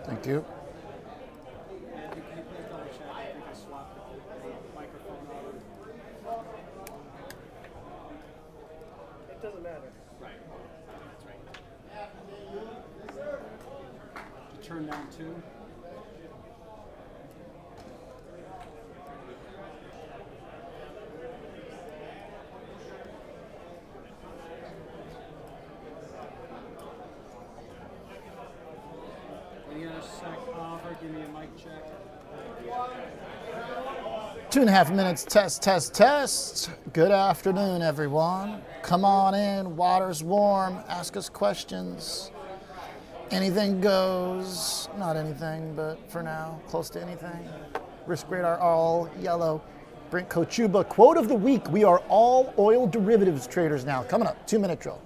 Thank you. It doesn't matter. Right. That's right. Turn down 2. You got a sec offer, give me a mic check. 2.5 minutes, test. Good afternoon, everyone. Come on in, water's warm, ask us questions. Anything goes, not anything, but for now, close to anything. Risk radar all yellow. Brent Kochuba, quote of the week, we are all oil derivatives traders now. Coming up, 2-minute drill.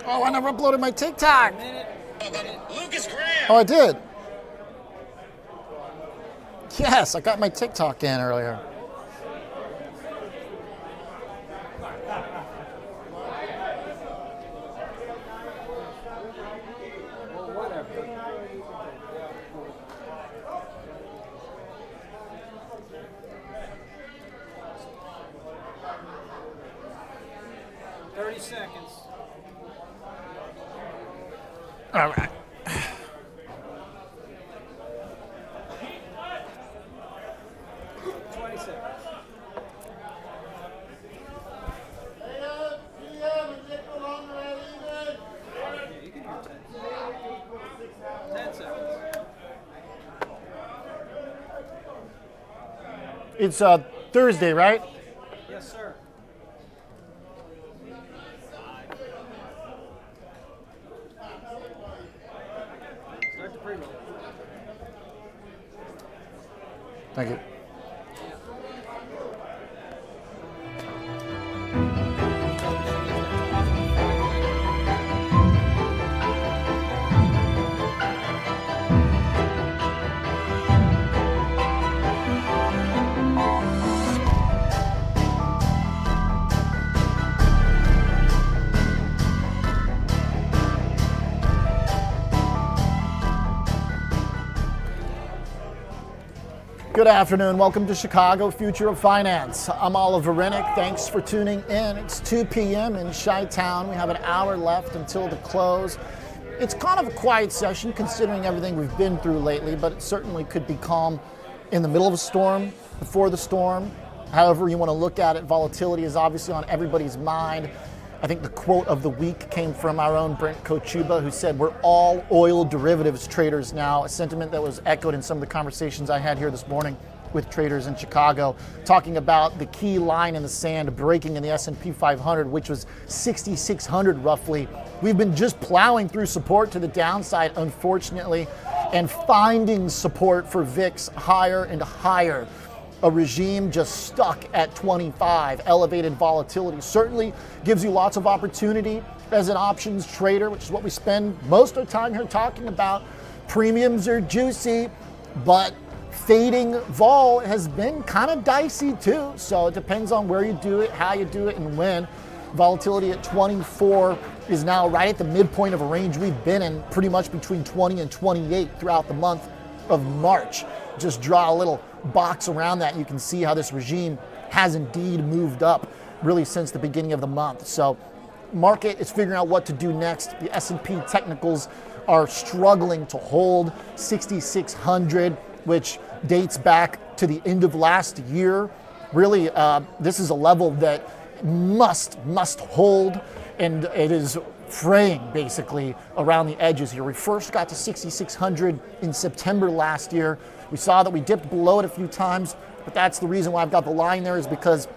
Oh, I never uploaded my TikTok. Lucas Graham. Oh, I did. Yes, I got my TikTok in earlier. Well, whatever. Seconds. All right. It's Thursday, right? Yes, sir. Start the pre-roll. Thank you. Good afternoon. Welcome to Chicago Future of Finance. I'm Oliver Rennick. Thanks for tuning in. It's 2 p.m. in Chi-Town. We have an hour left until the close. It's kind of a quiet session considering everything we've been through lately, but it certainly could be calm in the middle of a storm, before the storm. However you want to look at it, volatility is obviously on everybody's mind. I think the quote of the week came from our own Brent Kochuba, who said, we're all oil derivatives traders now, a sentiment that was echoed in some of the conversations I had here this morning with traders in Chicago, talking about the key line in the sand breaking in the S&P 500, which was 6,600 roughly. We've been just plowing through support to the downside, unfortunately, and finding support for VIX higher and higher. A regime just stuck at 25. Elevated volatility certainly gives you lots of opportunity as an options trader, which is what we spend most of the time here talking about. Premiums are juicy, but fading vol has been kind of dicey too. So it depends on where you do it, how you do it, and when. Volatility at 24 is now right at the midpoint of a range we've been in, pretty much between 20 and 28 throughout the month of March. Just draw a little box around that. You can see how this regime has indeed moved up really since the beginning of the month. So market is figuring out what to do next. The S&P technicals are struggling to hold 6,600, which dates back to the end of last year. Really, this is a level that must hold, and it is fraying basically around the edges here. We first got to 6,600 in September last year. We saw that we dipped below it a few times, but that's the reason why I've got the line there, is because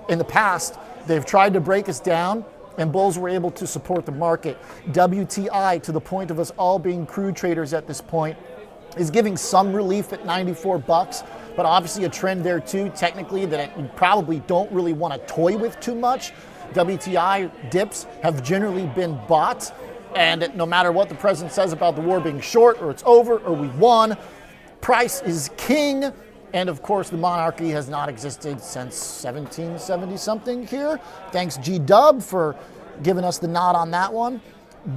in the past they've tried to break us down and bulls were able to support the market. WTI, to the point of us all being crude traders at this point, is giving some relief at 94 bucks, but obviously a trend there too, technically, that you probably don't really want to toy with too much. WTI dips have generally been bought, and no matter what the president says about the war being short or it's over or we won, price is king. And of course, the monarchy has not existed since 1770 something here. Thanks G-Dub for giving us the nod on that one.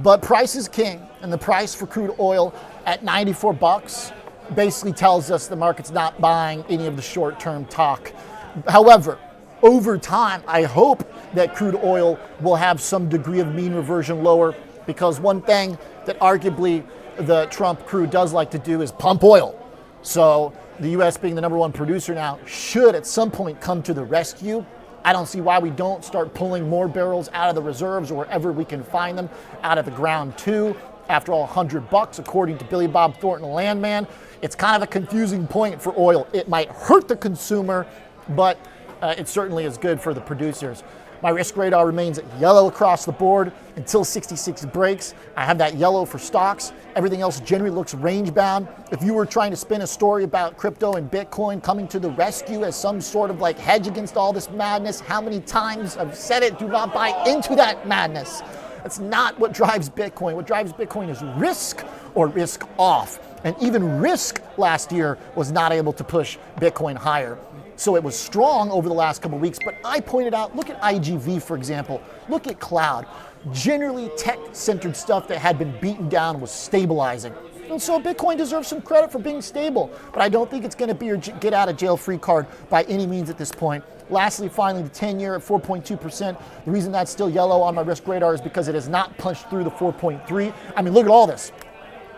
But price is king, and the price for crude oil at 94 bucks basically tells us the market's not buying any of the short-term talk. However, over time, I hope that crude oil will have some degree of mean reversion lower, because one thing that arguably the Trump crew does like to do is pump oil. So the U.S. being the number one producer now should at some point come to the rescue. I don't see why we don't start pulling more barrels out of the reserves or wherever we can find them out of the ground too. After all, 100 bucks, according to Billy Bob Thornton, Landman. It's kind of a confusing point for oil. It might hurt the consumer, but it certainly is good for the producers. My risk radar remains yellow across the board until 66 breaks. I have that yellow for stocks. Everything else generally looks range bound. If you were trying to spin a story about crypto and Bitcoin coming to the rescue as some sort of like hedge against all this madness, how many times I've said it, do not buy into that madness. That's not what drives Bitcoin. What drives Bitcoin is risk or risk off. And even risk last year was not able to push Bitcoin higher. So it was strong over the last couple of weeks, but I pointed out, look at IGV, for example. Look at cloud. Generally tech-centered stuff that had been beaten down was stabilizing. And so Bitcoin deserves some credit for being stable, but I don't think it's going to be your get-out-of-jail-free card by any means at this point. Lastly, finally, the 10-year at 4.2%. The reason that's still yellow on my risk radar is because it has not punched through the 4.3. I mean, look at all this.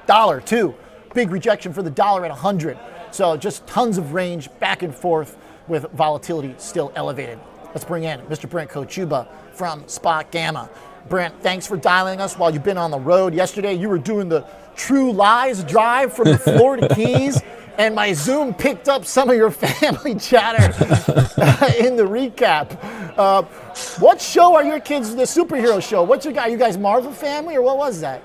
Dollar, too. Big rejection for the dollar at 100. So just tons of range back and forth with volatility still elevated. Let's bring in Mr. Brent Kochuba from SpotGamma. Brent, thanks for dialing us while you've been on the road. Yesterday, you were doing the True Lies drive from the Florida Keys, and my Zoom picked up some of your family chatter in the recap. What show are your kids, the superhero show? What's your guy? You guys Marvel family, or what was that?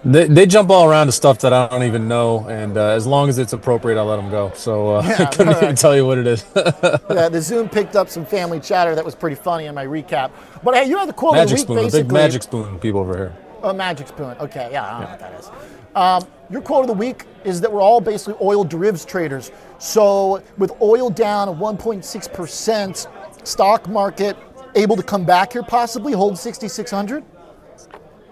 They jump all around to stuff that I don't even know, and as long as it's appropriate, I'll let them go. So I couldn't even tell you what it is. Yeah, the Zoom picked up some family chatter that was pretty funny in my recap. But hey, you had the quote Magic of the week, spoon, basically. big magic spoon people over here. Oh, magic spoon. Okay, yeah, I don't know what that is. Your quote of the week is that we're all basically oil derivatives traders. So with oil down 1.6%, stock market able to come back here, possibly hold 6,600?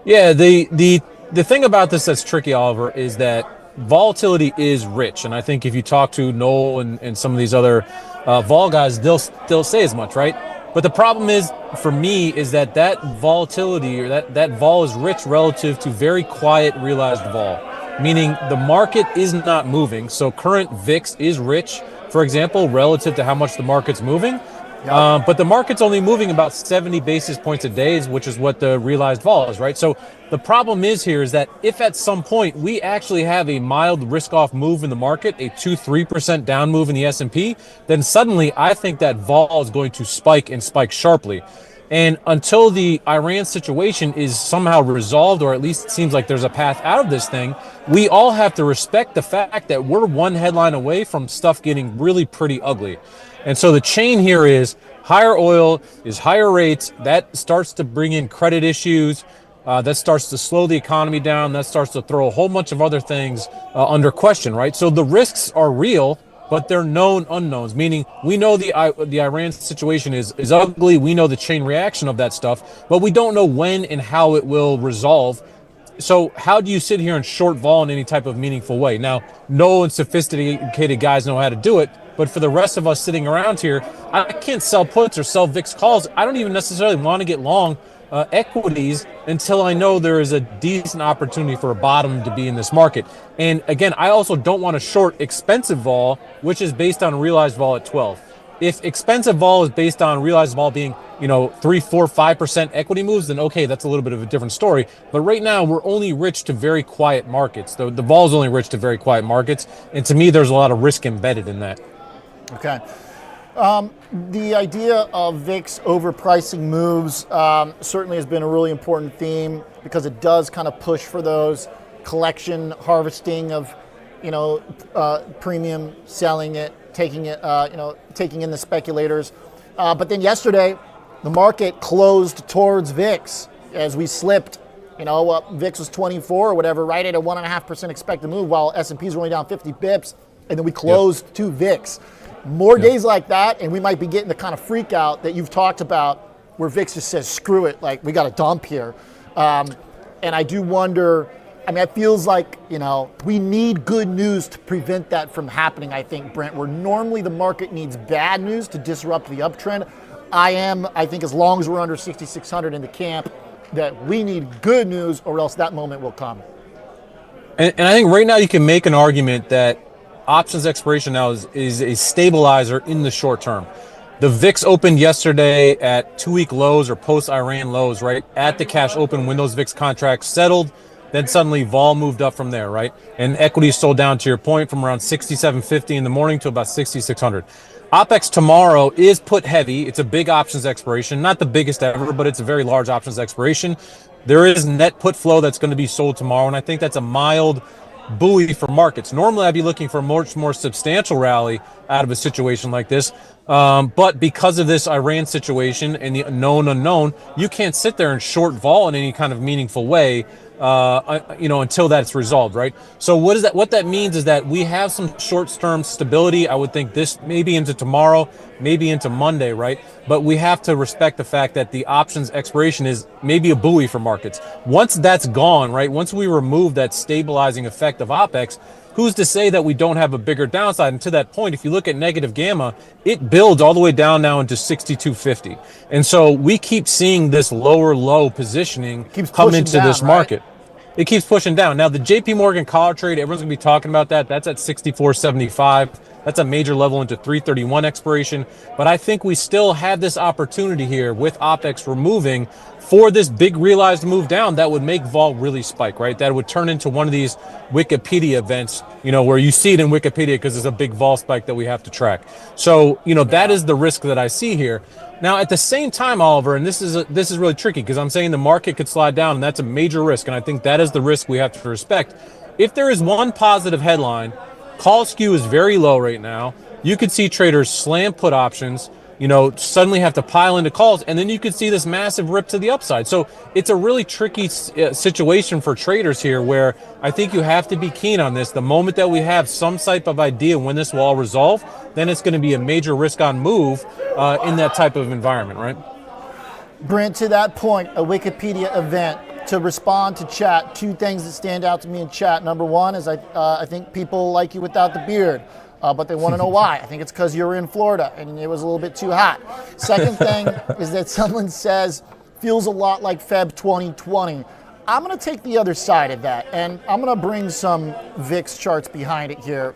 Yeah, the thing about this that's tricky, Oliver, is that volatility is rich. And I think if you talk to Noel and some of these other vol guys, they'll say as much, right? But the problem is, for me, is that volatility or that vol is rich relative to very quiet realized vol, meaning the market is not moving. So current VIX is rich, for example, relative to how much the market's moving. Yep. But the market's only moving about 70 basis points a day, which is what the realized vol is, right? So the problem is that if at some point we actually have a mild risk-off move in the market, a 2-3% down move in the S&P, then suddenly I think that vol is going to spike and spike sharply. And until the Iran situation is somehow resolved, or at least it seems like there's a path out of this thing, we all have to respect the fact that we're one headline away from stuff getting really pretty ugly. And so the chain here is higher oil is higher rates. That starts to bring in credit issues. That starts to slow the economy down. That starts to throw a whole bunch of other things under question, right? So the risks are real. but they're known unknowns, meaning we know the Iran situation is ugly. We know the chain reaction of that stuff, but we don't know when and how it will resolve. So how do you sit here and short vol in any type of meaningful way? Now, no and sophisticated guys know how to do it, but for the rest of us sitting around here, I can't sell puts or sell VIX calls. I don't even necessarily want to get long equities until I know there is a decent opportunity for a bottom to be in this market. And again, I also don't want to short expensive vol, which is based on realized vol at 12. If expensive vol is based on realized vol being, 3, 4, 5% equity moves, then okay, that's a little bit of a different story. But right now, we're only rich to very quiet markets. The vol is only rich to very quiet markets. And to me, there's a lot of risk embedded in that. Okay. The idea of VIX overpricing moves certainly has been a really important theme because it does kind of push for those collection harvesting of, premium, selling it, taking it, taking in the speculators. But then yesterday, the market closed towards VIX as we slipped. VIX was 24 or whatever, right at a 1.5% expected move, while S&Ps were only down 50 bips, and then we closed to VIX. More days like that, and we might be getting the kind of freak out that you've talked about where VIX just says, screw it, like we got a dump here. And I do wonder, it feels like, we need good news to prevent that from happening, I think, Brent, where normally the market needs bad news to disrupt the uptrend. I think as long as we're under 6,600 in the camp, that we need good news or else that moment will come. And I think right now you can make an argument that options expiration now is a stabilizer in the short term. The VIX opened yesterday at 2-week lows or post-Iran lows, right? At the cash open when those VIX contracts settled, then suddenly vol moved up from there, right? And equity sold down, to your point, from around 6,750 in the morning to about 6,600. OPEX tomorrow is put heavy. It's a big options expiration, not the biggest ever, but it's a very large options expiration. There is net put flow that's going to be sold tomorrow, and I think that's a mild buoy for markets. Normally, I'd be looking for a much more substantial rally out of a situation like this. But because of this Iran situation and the known unknown, you can't sit there and short vol in any kind of meaningful way, until that's resolved, right? So what that means is that we have some short-term stability. I would think this maybe into tomorrow, maybe into Monday, right? But we have to respect the fact that the options expiration is maybe a buoy for markets. Once that's gone, right? Once we remove that stabilizing effect of OPEX, who's to say that we don't have a bigger downside? And to that point, if you look at negative gamma, it builds all the way down now into 6250. And so we keep seeing this lower low positioning come into this market. Right? It keeps pushing down. Now, the JP Morgan collar trade, everyone's going to be talking about that. That's at 64.75. That's a major level into 331 expiration. But I think we still have this opportunity here with OPEX removing for this big realized move down that would make vol really spike, right? That would turn into one of these Wikipedia events, where you see it in Wikipedia because it's a big vol spike that we have to track. So, that is the risk that I see here. Now, at the same time, Oliver, and this is really tricky because I'm saying the market could slide down, and that's a major risk, and I think that is the risk we have to respect. If there is one positive headline, call skew is very low right now. You could see traders slam put options, suddenly have to pile into calls, and then you could see this massive rip to the upside. So it's a really tricky situation for traders here where I think you have to be keen on this. The moment that we have some type of idea when this will all resolve, then it's going to be a major risk on move in that type of environment, right? Brent, to that point, a Wikipedia event. To respond to chat, two things that stand out to me in chat. Number one is I think people like you without the beard. But they want to know why. I think it's because you're in Florida and it was a little bit too hot. Second thing is that someone says, feels a lot like Feb 2020. I'm going to take the other side of that, and I'm going to bring some VIX charts behind it here.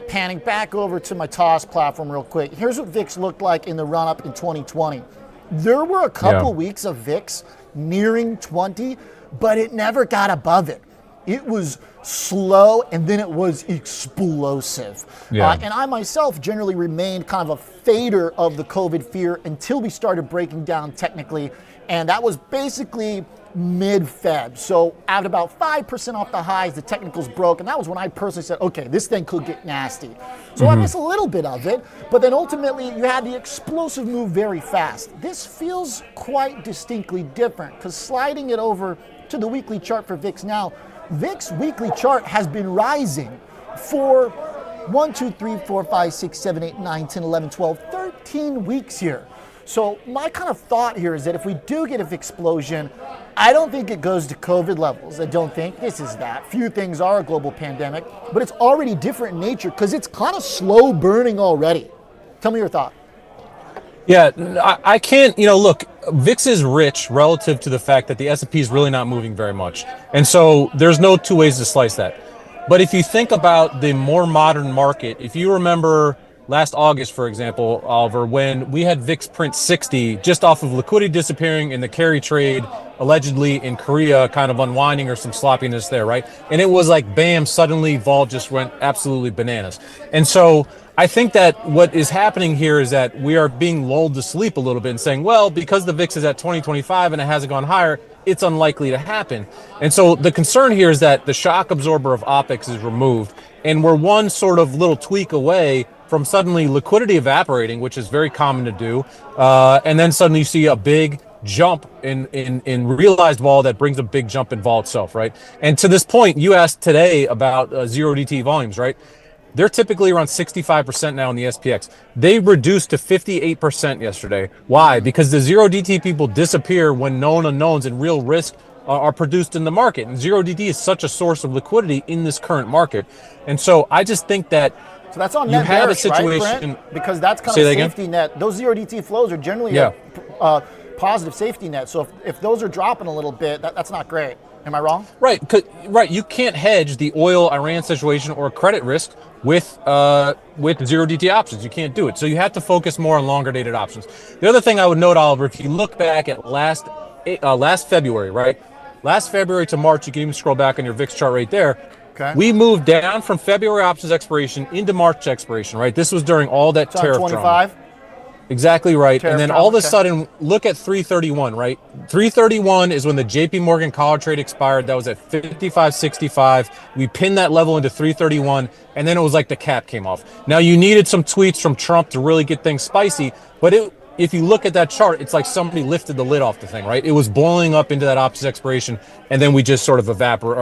Panning back over to my TOS platform real quick. Here's what VIX looked like in the run-up in 2020. There were a couple weeks of VIX nearing 20, but it never got above it. It was slow, and then it was explosive. And I myself generally remained kind of a fader of the COVID fear until we started breaking down technically, and that was basically mid-Feb. So at about 5% off the highs, the technicals broke, and that was when I personally said, okay, this thing could get nasty. So I missed a little bit of it, but then ultimately you had the explosive move very fast. This feels quite distinctly different, because sliding it over to the weekly chart for VIX now, VIX weekly chart has been rising for 1, 2, 3, 4, 5, 6, 7, 8, 9, 10, 11, 12, 13 weeks here. So my kind of thought here is that if we do get an explosion, I don't think it goes to COVID levels. I don't think this is that. Few things are a global pandemic, but it's already different in nature because it's kind of slow burning already. Tell me your thought. Yeah, I can't, look, VIX is rich relative to the fact that the S&P is really not moving very much. And so there's no two ways to slice that. But if you think about the more modern market, if you remember last August, for example, Oliver, when we had VIX print 60 just off of liquidity disappearing in the carry trade, allegedly in Korea, kind of unwinding or some sloppiness there, right? And it was like, bam, suddenly vol just went absolutely bananas. And so I think that what is happening here is that we are being lulled to sleep a little bit and saying, well, because the VIX is at 2025 and it hasn't gone higher, it's unlikely to happen. And so the concern here is that the shock absorber of OPEX is removed, and we're one sort of little tweak away from suddenly liquidity evaporating, which is very common to do, and then suddenly you see a big jump in realized vol that brings a big jump in vol itself, right? And to this point, you asked today about zero DT volumes, right? They're typically around 65% now in the SPX. They reduced to 58% yesterday. Why? Because the zero DT people disappear when known unknowns and real risk are produced in the market. And zero DT is such a source of liquidity in this current market. And so I just think that so that's on you net have bearish, a situation, right, Brent? Because that's kind of safety net. Those zero DT flows are generally a positive safety net. So if those are dropping a little bit, that's not great. Am I wrong? Right. Right. You can't hedge the oil-Iran situation or credit risk with zero DT options. You can't do it. So you have to focus more on longer-dated options. The other thing I would note, Oliver, if you look back at last February, right? Last February to March, you can even scroll back on your VIX chart right there. Okay. We moved down from February options expiration into March expiration, right? This was during all that tariff 25. drama. Exactly right. Tariff and then drama, all of a sudden, look at 331, right? 331 is when the JP Morgan collar trade expired. That was at 55.65. We pinned that level into 331, and then it was like the cap came off. Now, you needed some tweets from Trump to really get things spicy, but if you look at that chart, it's like somebody lifted the lid off the thing, right? It was boiling up into that options expiration, and then we just sort of evaporated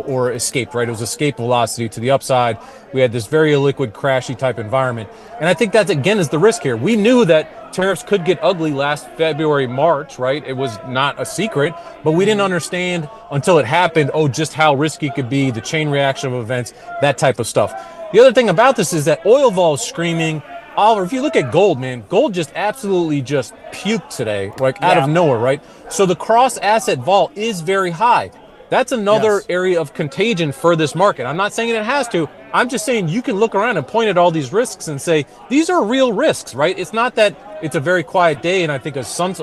or escaped, right? It was escape velocity to the upside. We had this very illiquid, crashy type environment. And I think that, again, is the risk here. We knew that tariffs could get ugly last February, March, right? It was not a secret, but we didn't understand until it happened, just how risky it could be, the chain reaction of events, that type of stuff. The other thing about this is that oil vol is screaming. Oliver, if you look at gold, man, gold just absolutely just puked today, like out of nowhere, right? So the cross-asset vol is very high. That's another area of contagion for this market. I'm not saying it has to. I'm just saying you can look around and point at all these risks and say, these are real risks, right? It's not that it's a very quiet day and I think a storm's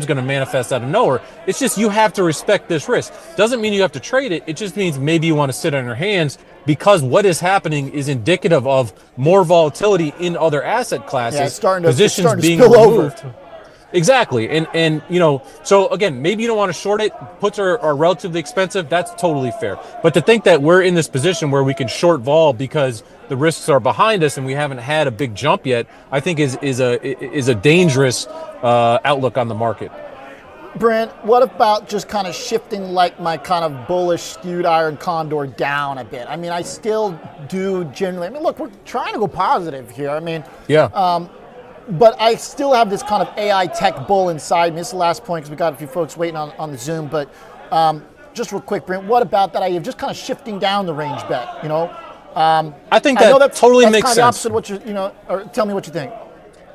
going to manifest out of nowhere. It's just you have to respect this risk. Doesn't mean you have to trade it. It just means maybe you want to sit on your hands because what is happening is indicative of more volatility in other asset classes. Yeah, it's starting positions to being spill removed. over. Exactly. And so again, maybe you don't want to short it. Puts are relatively expensive. That's totally fair. But to think that we're in this position where we can short vol because the risks are behind us and we haven't had a big jump yet, I think is a dangerous outlook on the market. Brent, what about just kind of shifting like my kind of bullish skewed iron condor down a bit? I mean, I still do generally, look, we're trying to go positive here. But I still have this kind of AI tech bull inside me. This is the last point because we got a few folks waiting on the Zoom. But just real quick, Brent, what about that idea of just kind of shifting down the range bet? I think that totally makes kind of sense. the opposite of what or tell me what you think.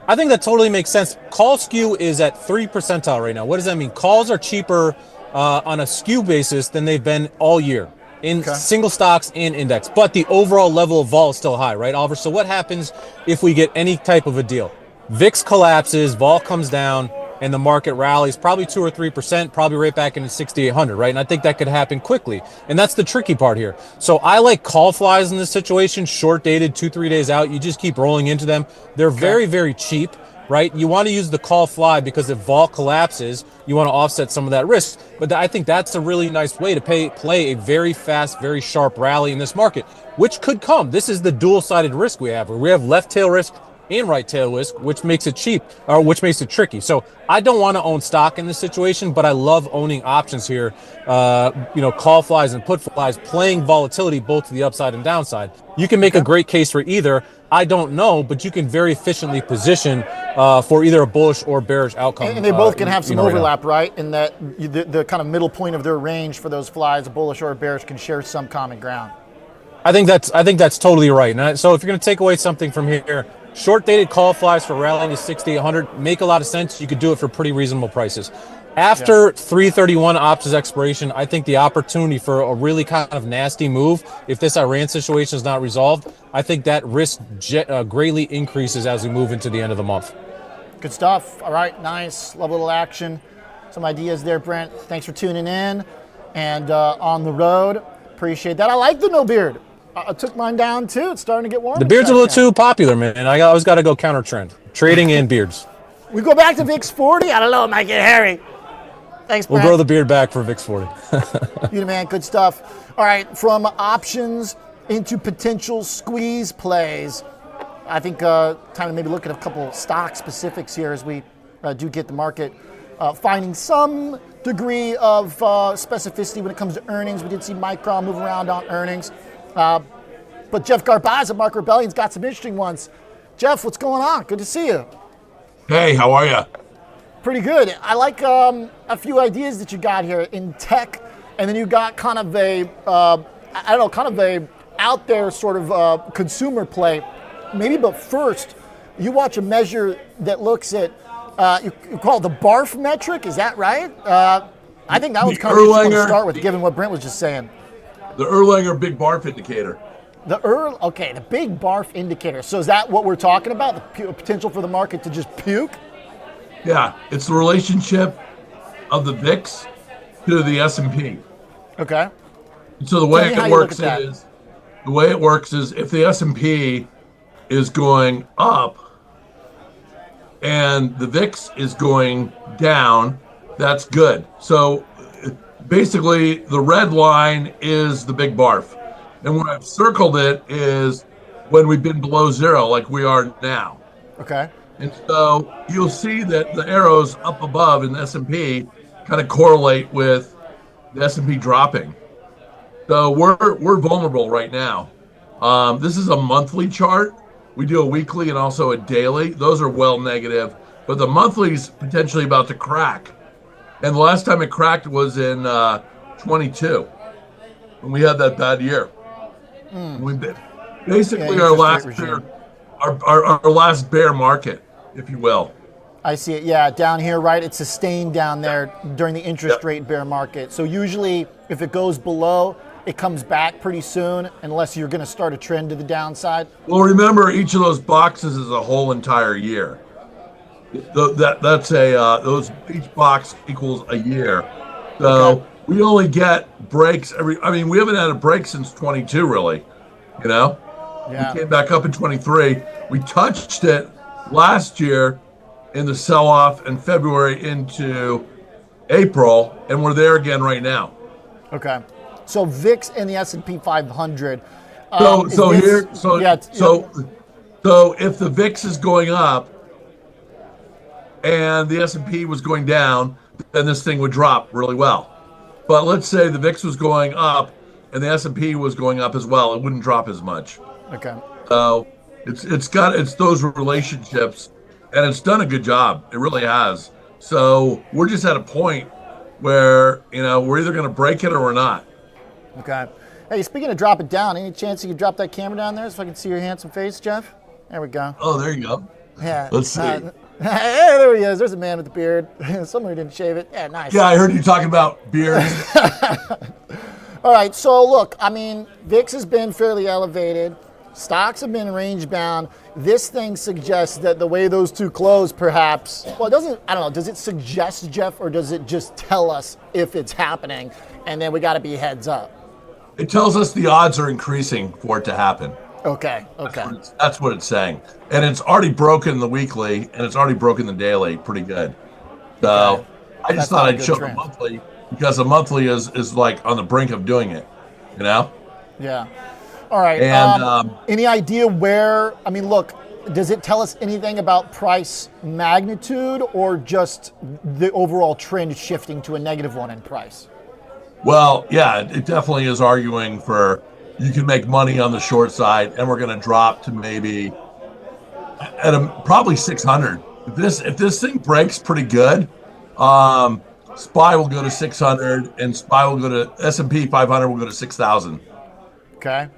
I think that totally makes sense. Call skew is at 3 percentile right now. What does that mean? Calls are cheaper on a skew basis than they've been all year in single stocks and index. But the overall level of vol is still high, right, Oliver? So what happens if we get any type of a deal? VIX collapses, vol comes down, and the market rallies probably 2 or 3%, probably right back into 6,800, right? And I think that could happen quickly. And that's the tricky part here. So I like call flies in this situation, short dated, 2-3 days out. You just keep rolling into them. They're very, very cheap, right? You want to use the call fly because if vol collapses, you want to offset some of that risk. But I think that's a really nice way to play a very fast, very sharp rally in this market, which could come. This is the dual-sided risk we have, where we have left tail risk and right tail risk, which makes it cheap, or which makes it tricky. So I don't want to own stock in this situation, but I love owning options here. Call flies and put flies, playing volatility both to the upside and downside. You can make a great case for either. I don't know, but you can very efficiently position for either a bullish or bearish outcome. And they both can have some overlap, right right? In that the kind of middle point of their range for those flies, a bullish or a bearish, can share some common ground. I think that's totally right. And so if you're going to take away something from here, short dated call flies for rallying to 60, 100 make a lot of sense. You could do it for pretty reasonable prices. After 331 options expiration, I think the opportunity for a really kind of nasty move, if this Iran situation is not resolved, I think that risk greatly increases as we move into the end of the month. Good stuff. All right, nice. Love a little action. Some ideas there, Brent. Thanks for tuning in and on the road. Appreciate that. I like the no beard. I took mine down too. It's starting to get warm. The beard's a little too popular, man. I always got to go counter trend. Trading in beards. We go back to VIX 40. I don't know. It might get hairy. Thanks, Brent. We'll grow the beard back for VIX 40. You the man. Good stuff. All right, from options into potential squeeze plays. I think time to maybe look at a couple stock specifics here as we do get the market finding some degree of specificity when it comes to earnings. We did see Micron move around on earnings. But Geoff Garbacz at Mark Rebellion's got some interesting ones. Geoff, what's going on? Good to see you. Hey, how are you? Pretty good. I like a few ideas that you got here in tech, and then you got kind of a, kind of a out there sort of consumer play. Maybe, but first, you watch a measure that looks at, you call it the BARF metric, is that right? I think that was kind of interesting to start with, given what Brent was just saying. The Erlanger Big BARF indicator. The big BARF indicator. So is that what we're talking about? The potential for the market to just puke? Yeah, it's the relationship of the VIX to the S&P. Okay. So the way it works is if the S&P is going up and the VIX is going down, that's good. So basically the red line is the big BARF. And where I've circled it is when we've been below zero, like we are now. Okay. And so you'll see that the arrows up above in the S&P kind of correlate with the S&P dropping. So we're vulnerable right now. This is a monthly chart. We do a weekly and also a daily. Those are well negative, but the monthly's potentially about to crack. And the last time it cracked was in 22 when we had that bad year. We basically our last bear market, if you will. I see it. Yeah, down here, right? It's sustained down there during the interest rate bear market. So usually, if it goes below, it comes back pretty soon, unless you're going to start a trend to the downside. Well, remember, each of those boxes is a whole entire year. Each box equals a year. So we only get breaks we haven't had a break since 22, really. Yeah. We came back up in 23. We touched it last year in the sell-off in February into April, and we're there again right now. Okay. So VIX and the S&P 500. So if the VIX is going up and the S&P was going down, then this thing would drop really well. But let's say the VIX was going up and the S&P was going up as well, it wouldn't drop as much. Okay. So it's those relationships, and it's done a good job. It really has. So we're just at a point where we're either going to break it or we're not. Okay. Hey, speaking of drop it down, any chance you could drop that camera down there so I can see your handsome face, Geoff? There we go. Oh, there you go. Yeah. Let's see. Hey, there he is. There's a man with the beard. Someone who didn't shave it. Yeah, nice. Yeah, I heard you talking about beards. All right, so look, VIX has been fairly elevated. Stocks have been range bound. This thing suggests that the way those two close, perhaps, well, it doesn't, I don't know, does it suggest, Geoff, or does it just tell us if it's happening, and then we got to be heads up? It tells us the odds are increasing for it to happen. Okay. That's what it's saying. And it's already broken the weekly, and it's already broken the daily pretty good. So I just thought I'd show the monthly, because the monthly is like on the brink of doing it, Yeah. All right. And any idea where, look, does it tell us anything about price magnitude or just the overall trend shifting to a negative one in price? Well, yeah, it definitely is arguing for you can make money on the short side, and we're going to drop to maybe probably 600. If this thing breaks pretty good, SPY will go to 600, and SPY will go to S&P 500 will go to 6,000. Okay.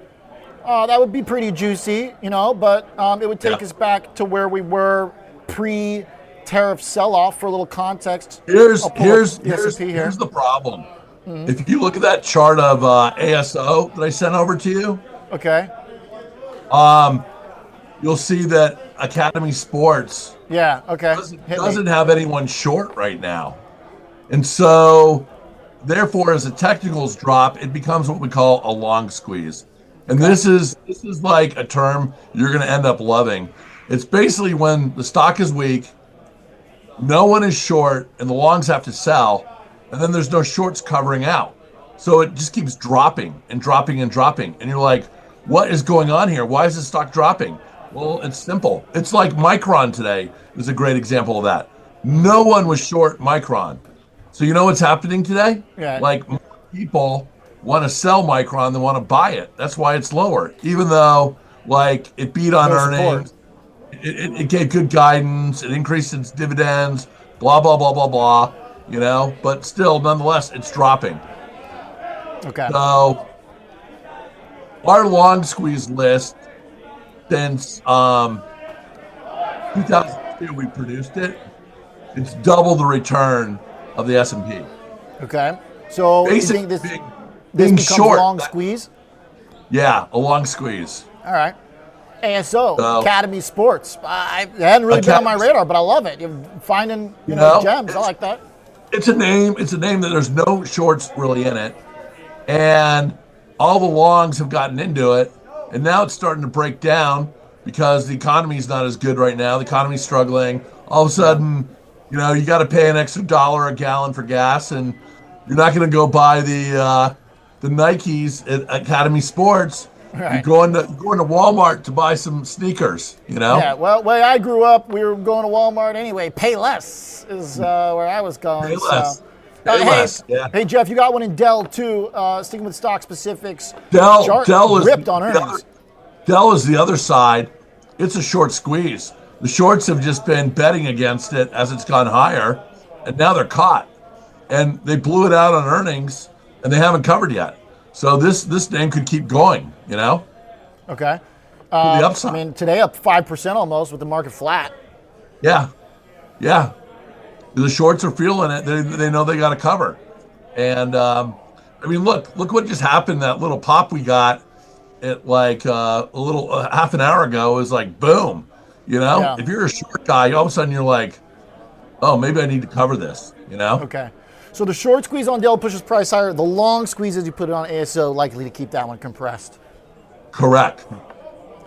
That would be pretty juicy, but it would take us back to where we were pre-tariff sell-off. For a little context, here's S&P here. the problem. Mm-hmm. If you look at that chart of ASO that I sent over to you, okay, you'll see that Academy Sports doesn't have anyone short right now. And so, therefore, as the technicals drop, it becomes what we call a long squeeze. And this is like a term you're going to end up loving. It's basically when the stock is weak, no one is short, and the longs have to sell, and then there's no shorts covering out. So it just keeps dropping and dropping and dropping. And you're like, what is going on here? Why is the stock dropping? Well, it's simple. It's like Micron today is a great example of that. No one was short Micron. So you know what's happening today? Yeah. Like more people want to sell Micron than want to buy it. That's why it's lower. Even though like it beat on earnings, it gave good guidance, it increased its dividends, blah, blah, blah, blah, blah, but still, nonetheless, it's dropping. Okay. So our long squeeze list since 2002 we produced it, it's double the return of the S&P. Okay. So you think this becomes short, a long squeeze? Yeah, a long squeeze. All right. ASO, Academy Sports. I hadn't really been on my radar, but I love it. You're finding gems. I like that. It's a name that there's no shorts really in it. And all the longs have gotten into it. And now it's starting to break down because the economy's not as good right now. The economy's struggling. All of a sudden, you got to pay an extra $1 a gallon for gas, and you're not going to go buy the Nikes at Academy Sports. Right. You're going to Walmart to buy some sneakers, Yeah, well, where I grew up, we were going to Walmart anyway. Pay less is where I was going. Pay less. Pay less. Yeah. Hey, Geoff, you got one in Dell, too. Sticking with stock specifics. Dell is ripped on earnings. Dell is the other side. It's a short squeeze. The shorts have just been betting against it as it's gone higher, and now they're caught. And they blew it out on earnings, and they haven't covered yet. So this name could keep going, Okay. The upside. I mean, today up 5% almost with the market flat. Yeah. Yeah. The shorts are feeling it. They know they got to cover. And, look what just happened. That little pop we got at like half an hour ago is like, boom. Yeah. If you're a short guy, all of a sudden you're like, oh, maybe I need to cover this, Okay. So the short squeeze on Dell pushes price higher. The long squeeze as you put it on ASO likely to keep that one compressed. Correct.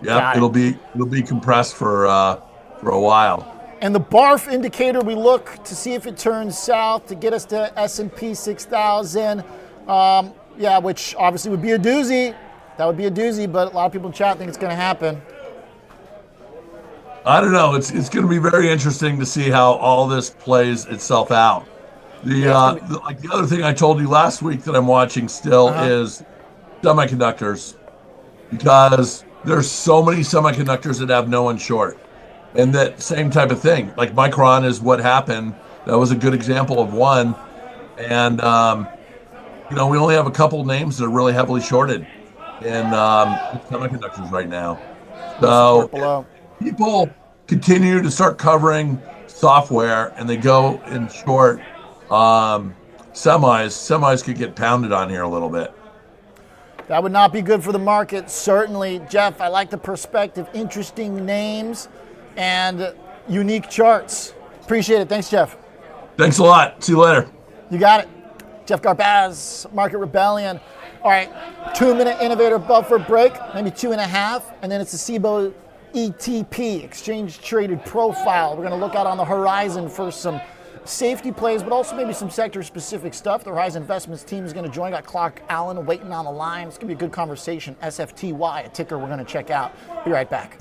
Yeah, it'll be compressed for a while. And the BARF indicator, we look to see if it turns south to get us to S&P 6,000. Which obviously would be a doozy. That would be a doozy, but a lot of people in chat think it's going to happen. I don't know. It's going to be very interesting to see how all this plays itself out. The other thing I told you last week that I'm watching still is semiconductors, because there's so many semiconductors that have no one short, and that same type of thing. Like Micron is what happened. That was a good example of one, and we only have a couple names that are really heavily shorted in semiconductors right now. So people continue to start covering software, and they go in short. Semis could get pounded on here a little bit. That would not be good for the market, certainly. Geoff, I like the perspective. Interesting names and unique charts. Appreciate it. Thanks, Geoff. Thanks a lot. See you later. You got it. Geoff Garbacz, Market Rebellion. All right, 2-minute innovator buffer break, maybe 2.5, and then it's the Cboe ETP, Exchange Traded Profile. We're going to look out on the horizon for some safety plays, but also maybe some sector-specific stuff. The Horizon Investments team is going to join. Got Clark Allen waiting on the line. It's going to be a good conversation. SFTY, a ticker we're going to check out. Be right back.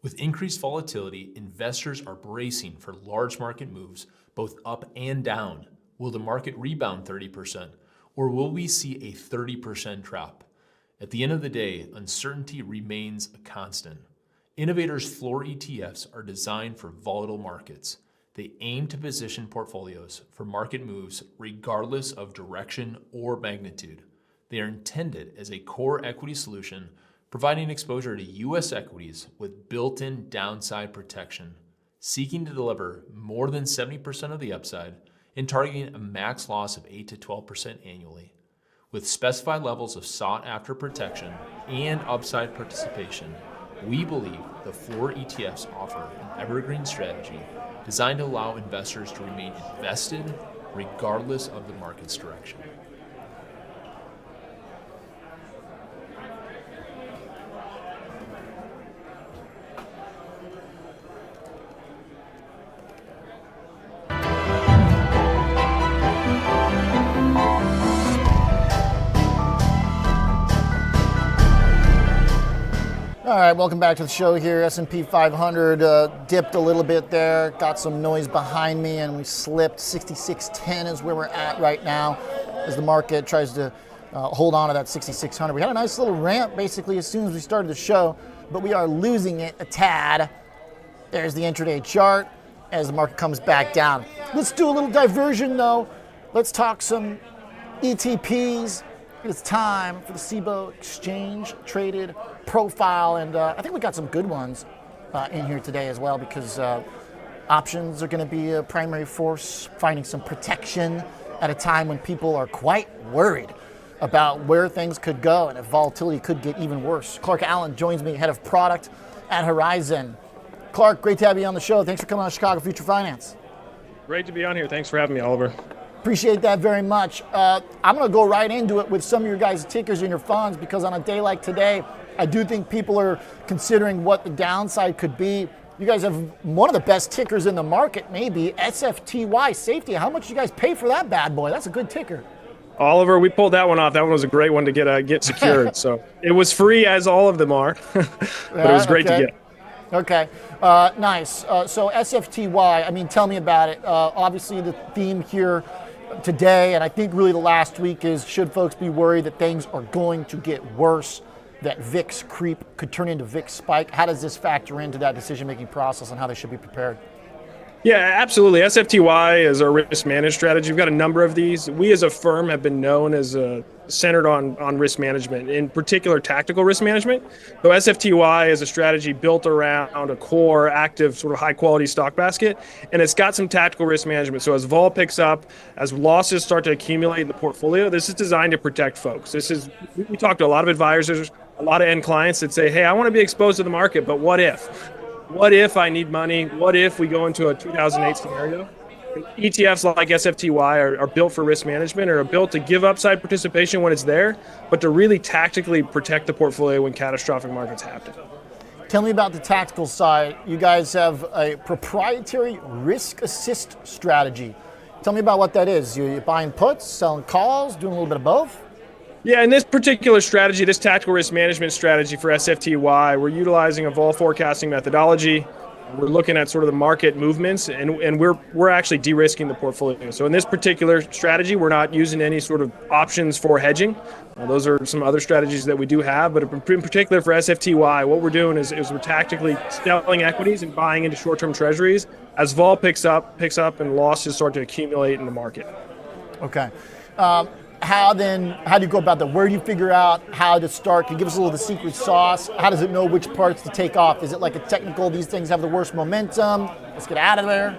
With increased volatility, investors are bracing for large market moves, both up and down. Will the market rebound 30%, or will we see a 30% drop? At the end of the day, uncertainty remains a constant. Innovator's floor ETFs are designed for volatile markets. They aim to position portfolios for market moves regardless of direction or magnitude. They are intended as a core equity solution, providing exposure to U.S. equities with built-in downside protection, seeking to deliver more than 70% of the upside and targeting a max loss of 8 to 12% annually. With specified levels of sought-after protection and upside participation, we believe the floor ETFs offer an evergreen strategy designed to allow investors to remain invested regardless of the market's direction. All right, welcome back to the show here. S&P 500 dipped a little bit there, got some noise behind me, and we slipped. 6610 is where we're at right now as the market tries to hold on to that 6600. We had a nice little ramp basically as soon as we started the show, but we are losing it a tad. There's the intraday chart as the market comes back down. Let's do a little diversion though. Let's talk some ETPs. It's time for the Cboe exchange traded profile, and I think we got some good ones in here today as well, because options are going to be a primary force, finding some protection at a time when people are quite worried about where things could go and if volatility could get even worse. Clark Allen joins me, head of product at Horizon. Clark, great to have you on the show. Thanks for coming on Chicago Future Finance. Great to be on here. Thanks for having me, Oliver. Appreciate that very much. I'm going to go right into it with some of your guys' tickers and your funds, because on a day like today, I do think people are considering what the downside could be. You guys have one of the best tickers in the market, maybe, SFTY Safety. How much you guys pay for that bad boy? That's a good ticker. Oliver, we pulled that one off. That one was a great one to get secured. So it was free, as all of them are, but it was great to get. Okay, nice. So SFTY, I mean, tell me about it. Obviously, the theme here today, and I think really the last week, is should folks be worried that things are going to get worse, that VIX creep could turn into VIX spike? How does this factor into that decision-making process and how they should be prepared? Yeah, absolutely. SFTY is our risk management strategy. We've got a number of these. We as a firm have been known as centered on risk management, in particular tactical risk management. So SFTY is a strategy built around a core, active, sort of high-quality stock basket, and it's got some tactical risk management. So as vol picks up, as losses start to accumulate in the portfolio, this is designed to protect folks. We talk to a lot of advisors, a lot of end clients that say, hey, I want to be exposed to the market, but what if? What if I need money? What if we go into a 2008 scenario? ETFs like SFTY are built for risk management, or are built to give upside participation when it's there, but to really tactically protect the portfolio when catastrophic markets happen. Tell me about the tactical side. You guys have a proprietary risk assist strategy. Tell me about what that is. You're buying puts, selling calls, doing a little bit of both? Yeah, in this particular strategy, this tactical risk management strategy for SFTY, we're utilizing a vol forecasting methodology. We're looking at sort of the market movements, and we're actually de-risking the portfolio. So in this particular strategy, we're not using any sort of options for hedging. Those are some other strategies that we do have, but in particular for SFTY, what we're doing is we're tactically selling equities and buying into short-term treasuries as vol picks up, and losses start to accumulate in the market. Okay. How do you go about that? Where do you figure out how to start? Can you give us a little of the secret sauce? How does it know which parts to take off? Is it like a technical, these things have the worst momentum, let's get out of there?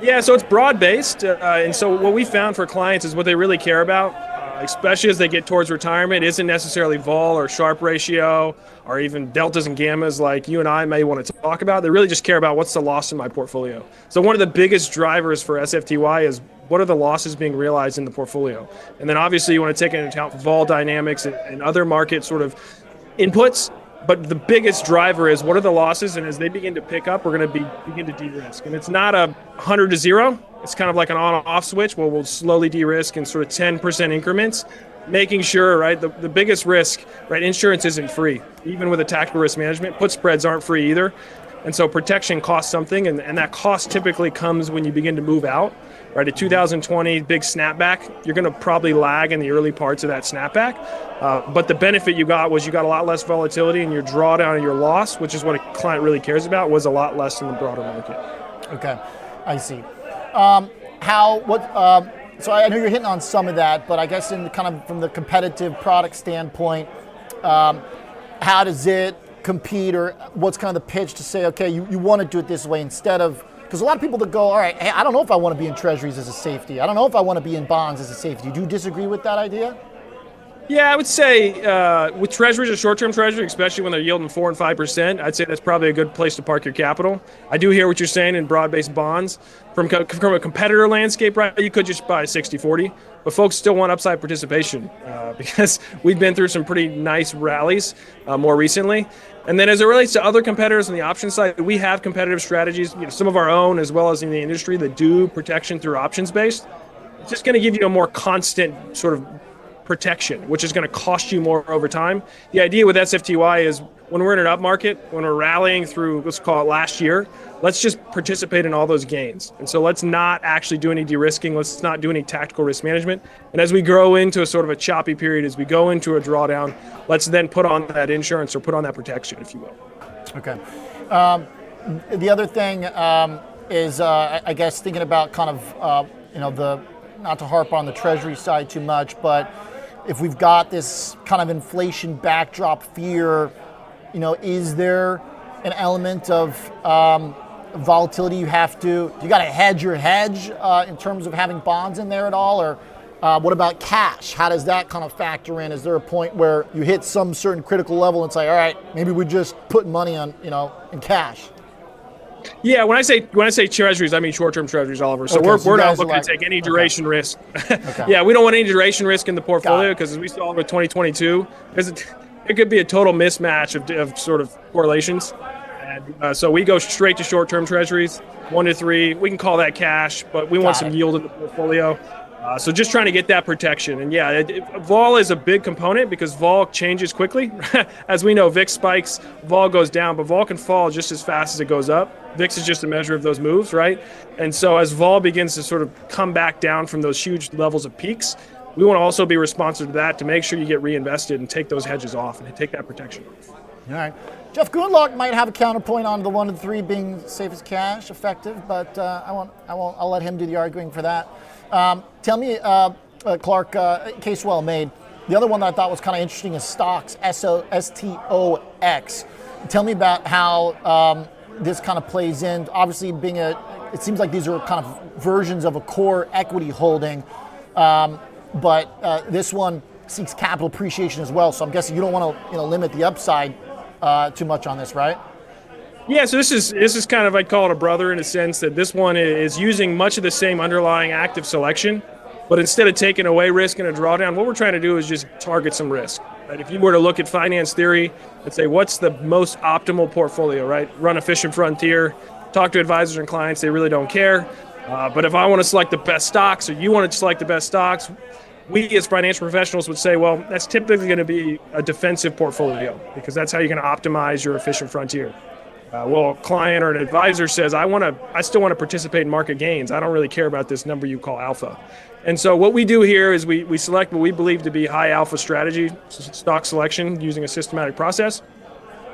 Yeah, so it's broad-based. And so what we found for clients is what they really care about, especially as they get towards retirement, isn't necessarily vol or Sharpe ratio or even deltas and gammas like you and I may want to talk about. They really just care about what's the loss in my portfolio. So one of the biggest drivers for SFTY is what are the losses being realized in the portfolio? And then obviously you want to take into account vol dynamics and other market sort of inputs. But the biggest driver is what are the losses, and as they begin to pick up, we're going to begin to de-risk. And it's not a 100 to 0. It's kind of like an on-off switch where we'll slowly de-risk in sort of 10% increments. making sure, right, the biggest risk, right, insurance isn't free. Even with a tactical risk management, put spreads aren't free either. And so protection costs something, and that cost typically comes when you begin to move out. Right, a 2020 big snapback, you're going to probably lag in the early parts of that snapback. But the benefit you got was you got a lot less volatility, and your drawdown and your loss, which is what a client really cares about, was a lot less than the broader market. Okay, I see. So I know you're hitting on some of that, but I guess in kind of from the competitive product standpoint, how does it compete, or what's kind of the pitch to say, okay, you want to do it this way instead of, because a lot of people that go, all right, hey, I don't know if I want to be in treasuries as a safety. I don't know if I want to be in bonds as a safety. Do you disagree with that idea? Yeah, I would say with treasuries or short-term treasury, especially when they're yielding 4% and 5%, I'd say that's probably a good place to park your capital. I do hear what you're saying in broad-based bonds. From a competitor landscape, right, you could just buy 60-40, but folks still want upside participation because we've been through some pretty nice rallies more recently. And then as it relates to other competitors on the option side, we have competitive strategies, some of our own as well as in the industry that do protection through options-based. It's just going to give you a more constant sort of protection, which is going to cost you more over time. The idea with SFTY is when we're in an up market, when we're rallying through, let's call it last year, let's just participate in all those gains. And so let's not actually do any de-risking. Let's not do any tactical risk management. And as we grow into a sort of a choppy period, as we go into a drawdown, let's then put on that insurance or put on that protection, if you will. Okay. The other thing is, I guess, thinking about kind of, not to harp on the treasury side too much, but if we've got this kind of inflation backdrop fear, is there an element of volatility you got to hedge your hedge in terms of having bonds in there at all? Or what about cash? How does that kind of factor in? Is there a point where you hit some certain critical level and say, all right, maybe we just put money on, in cash? Yeah, when I say treasuries, I mean short-term treasuries, Oliver. So Okay, we're not looking to take any duration risk. Okay. Yeah, we don't want any duration risk in the portfolio because as we saw with 2022, it could be a total mismatch of sort of correlations. And so we go straight to short-term treasuries, 1 to 3. We can call that cash, but we want some yield in the portfolio. So just trying to get that protection. And yeah, vol is a big component because vol changes quickly. As we know, VIX spikes, vol goes down, but vol can fall just as fast as it goes up. VIX is just a measure of those moves, right? And so as vol begins to sort of come back down from those huge levels of peaks, we want to also be responsive to that to make sure you get reinvested and take those hedges off and take that protection off. All right. Geoff Goodlock might have a counterpoint on the 1 to 3 being safe as cash, effective, but I'll let him do the arguing for that. Tell me, Clark, case well made. The other one that I thought was kind of interesting is stocks, STOX. Tell me about how this kind of plays in. Obviously, it seems like these are kind of versions of a core equity holding, but this one seeks capital appreciation as well. So I'm guessing you don't want to limit the upside too much on this, right? Yeah, so this is kind of, I'd call it a brother in a sense that this one is using much of the same underlying active selection, but instead of taking away risk in a drawdown, what we're trying to do is just target some risk. Right? If you were to look at finance theory and say, what's the most optimal portfolio, right? Run efficient frontier, talk to advisors and clients, they really don't care. But if I want to select the best stocks or you want to select the best stocks, we as financial professionals would say, well, that's typically going to be a defensive portfolio because that's how you're going to optimize your efficient frontier. Well, a client or an advisor says, I still want to participate in market gains. I don't really care about this number you call alpha. And so what we do here is we select what we believe to be high alpha strategy, stock selection using a systematic process.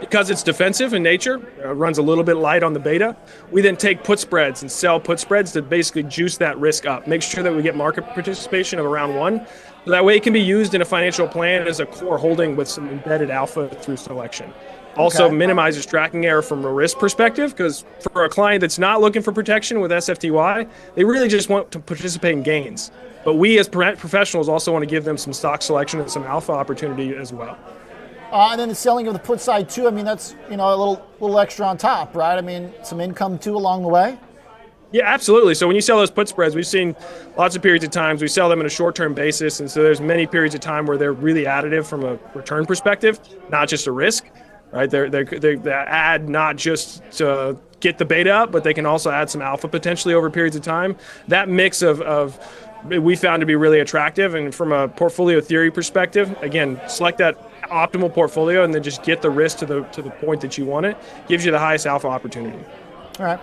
Because it's defensive in nature, runs a little bit light on the beta, we then take put spreads and sell put spreads to basically juice that risk up. Make sure that we get market participation of around 1. So that way it can be used in a financial plan as a core holding with some embedded alpha through selection. Also minimizes tracking error from a risk perspective because for a client that's not looking for protection with SFTY, they really just want to participate in gains. But we as professionals also want to give them some stock selection and some alpha opportunity as well. And then the selling of the put side too, I mean, that's a little extra on top, right? I mean, some income too along the way. Yeah, absolutely. So when you sell those put spreads, we've seen lots of periods of times we sell them on a short-term basis. And so there's many periods of time where they're really additive from a return perspective, not just a risk. Right, they add not just to get the beta up, but they can also add some alpha potentially over periods of time. That mix of we found to be really attractive. And from a portfolio theory perspective, again, select that optimal portfolio and then just get the risk to the point that you want it. Gives you the highest alpha opportunity. All right.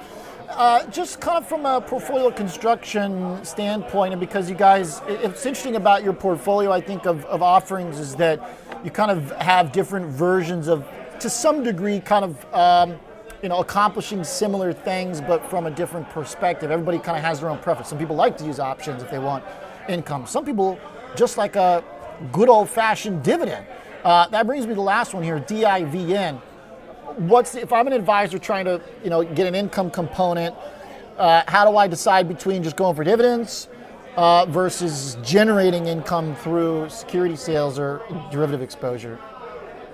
Just kind of from a portfolio construction standpoint, and because you guys, it's interesting about your portfolio, I think, of offerings is that you kind of have different versions of, to some degree, kind of, accomplishing similar things, but from a different perspective. Everybody kind of has their own preference. Some people like to use options if they want income. Some people just like a good old-fashioned dividend. That brings me to the last one here, DIVN. If I'm an advisor trying to, get an income component, how do I decide between just going for dividends versus generating income through security sales or derivative exposure?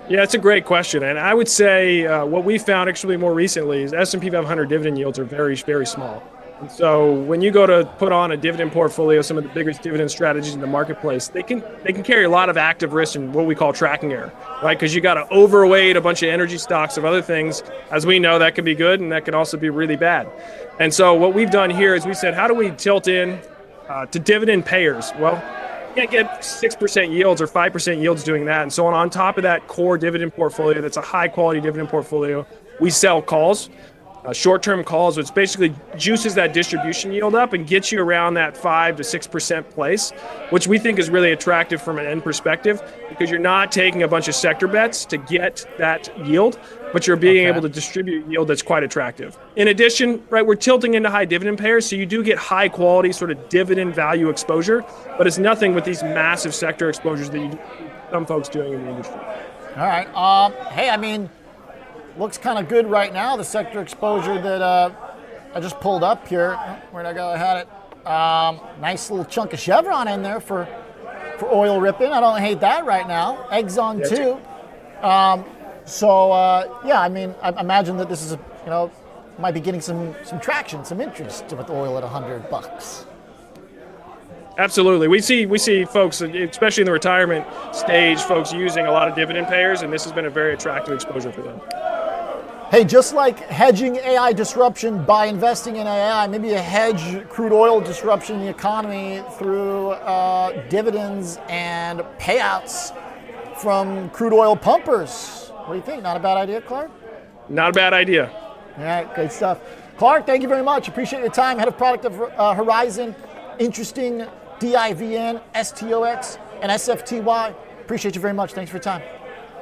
Yeah, it's a great question. And I would say what we found actually more recently is S&P 500 dividend yields are very, very small. And so when you go to put on a dividend portfolio, some of the biggest dividend strategies in the marketplace, they can carry a lot of active risk and what we call tracking error, right? Because you got to overweight a bunch of energy stocks of other things. As we know, that can be good and that can also be really bad. And so what we've done here is we said, how do we tilt in to dividend payers? Well, you can't get 6% yields or 5% yields doing that. And so on top of that core dividend portfolio, that's a high quality dividend portfolio, we sell calls. Short-term calls, which basically juices that distribution yield up and gets you around that 5 to 6% place, which we think is really attractive from an end perspective because you're not taking a bunch of sector bets to get that yield, but you're being able to distribute yield that's quite attractive. In addition, right, we're tilting into high dividend payers, so you do get high quality sort of dividend value exposure, but it's nothing with these massive sector exposures that some folks doing in the industry. All right. Hey, looks kind of good right now, the sector exposure that I just pulled up here. Where'd I go? I had it. Nice little chunk of Chevron in there for oil ripping. I don't hate that right now. Exxon too. I imagine that this is, might be getting some traction, some interest with oil at $100. Absolutely. We see folks, especially in the retirement stage, folks using a lot of dividend payers, and this has been a very attractive exposure for them. Hey, just like hedging AI disruption by investing in AI, maybe you hedge crude oil disruption in the economy through dividends and payouts from crude oil pumpers. What do you think? Not a bad idea, Clark? Not a bad idea. All right, great stuff. Clark, thank you very much. Appreciate your time. Head of product of Horizon. Interesting DIVN, STOX, and SFTY. Appreciate you very much. Thanks for your time.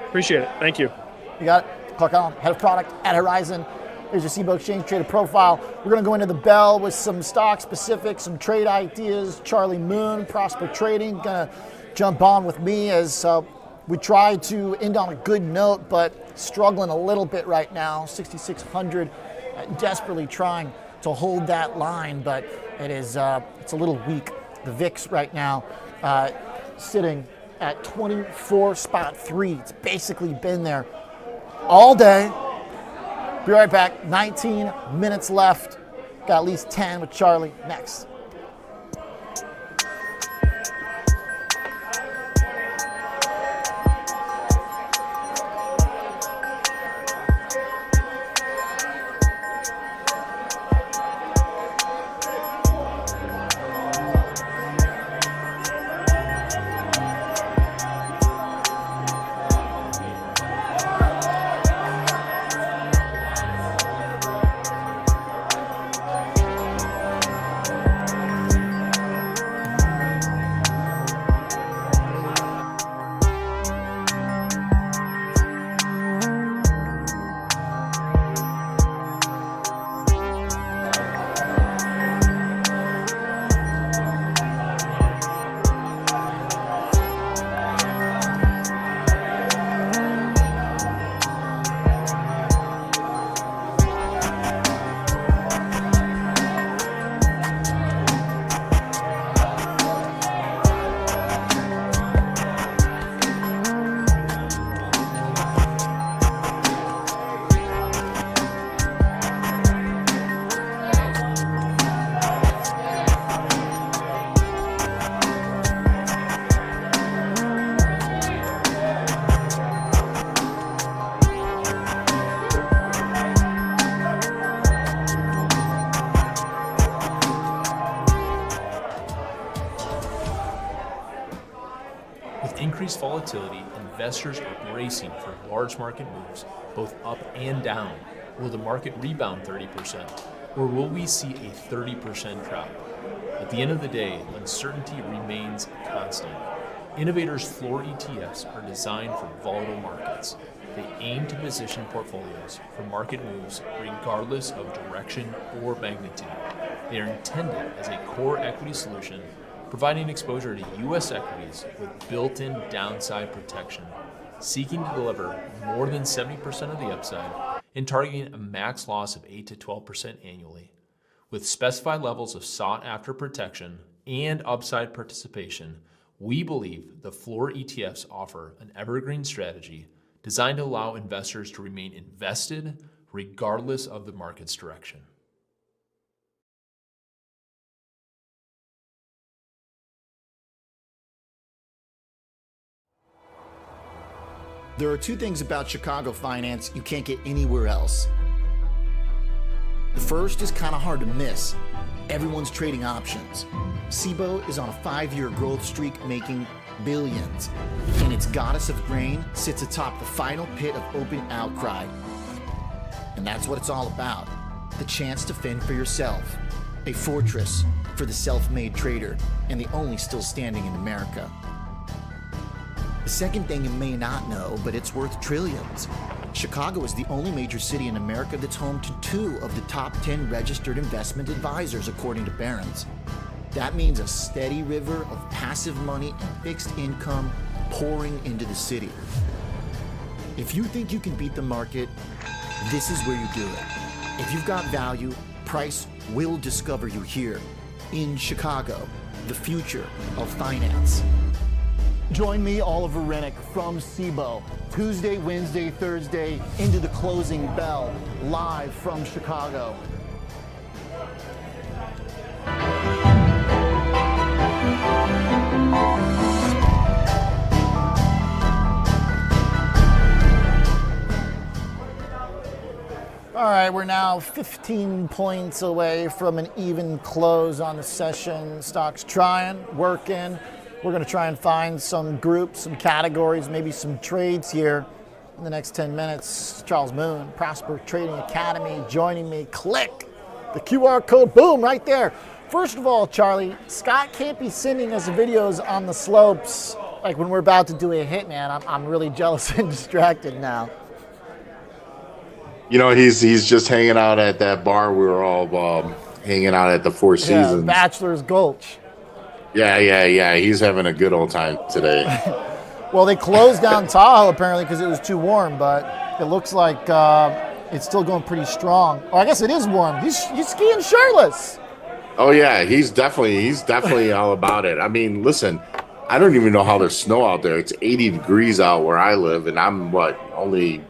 Appreciate it. Thank you. You got it. Clark Allen, head of product at Horizon. There's your Cboe Exchange Trader profile. We're going to go into the bell with some stock specifics, some trade ideas. Charlie Moon, Prosper Trading, going to jump on with me as we try to end on a good note, but struggling a little bit right now. 6,600, desperately trying to hold that line, but it is it's a little weak. The VIX right now sitting at 24.3. It's basically been there all day. Be right back. 19 minutes left. Got at least 10 with Charlie next. volatility, investors are bracing for large market moves, both up and down. Will the market rebound 30%, or will we see a 30% drop? At the end of the day, uncertainty remains constant. Innovators' floor ETFs are designed for volatile markets. They aim to position portfolios for market moves regardless of direction or magnitude. They are intended as a core equity solution, providing exposure to U.S. equities with built-in downside protection, seeking to deliver more than 70% of the upside and targeting a max loss of 8 to 12% annually. With specified levels of sought-after protection and upside participation, we believe the floor ETFs offer an evergreen strategy designed to allow investors to remain invested regardless of the market's direction. There are two things about Chicago finance you can't get anywhere else. The first is kind of hard to miss. Everyone's trading options. Cboe is on a 5-year growth streak making billions, and its goddess of grain sits atop the final pit of open outcry. And that's what it's all about. The chance to fend for yourself. A fortress for the self-made trader, and the only still standing in America. The second thing you may not know, but it's worth trillions. Chicago is the only major city in America that's home to 2 of the top 10 registered investment advisors, according to Barron's. That means a steady river of passive money and fixed income pouring into the city. If you think you can beat the market, this is where you do it. If you've got value, price will discover you here in Chicago, the future of finance. Join me, Oliver Rennick, from Cboe, Tuesday, Wednesday, Thursday, into the closing bell, live from Chicago. All right, we're now 15 points away from an even close on the session. Stock's trying, working. We're going to try and find some groups, some categories, maybe some trades here in the next 10 minutes. Charles Moon, Prosper Trading Academy, joining me. Click the QR code, boom, right there. First of all, Charlie, Scott can't be sending us videos on the slopes like when we're about to do a hit, man. I'm really jealous and distracted now. You know, he's just hanging out at that bar we were all hanging out at the Four Seasons. Bachelor's Gulch. Yeah. He's having a good old time today. Well, they closed down Tahoe apparently because it was too warm, but it looks like it's still going pretty strong. Oh, I guess it is warm. He's skiing shirtless. Oh yeah, he's definitely all about it. I mean, listen, I don't even know how there's snow out there. It's 80 degrees out where I live, and I'm only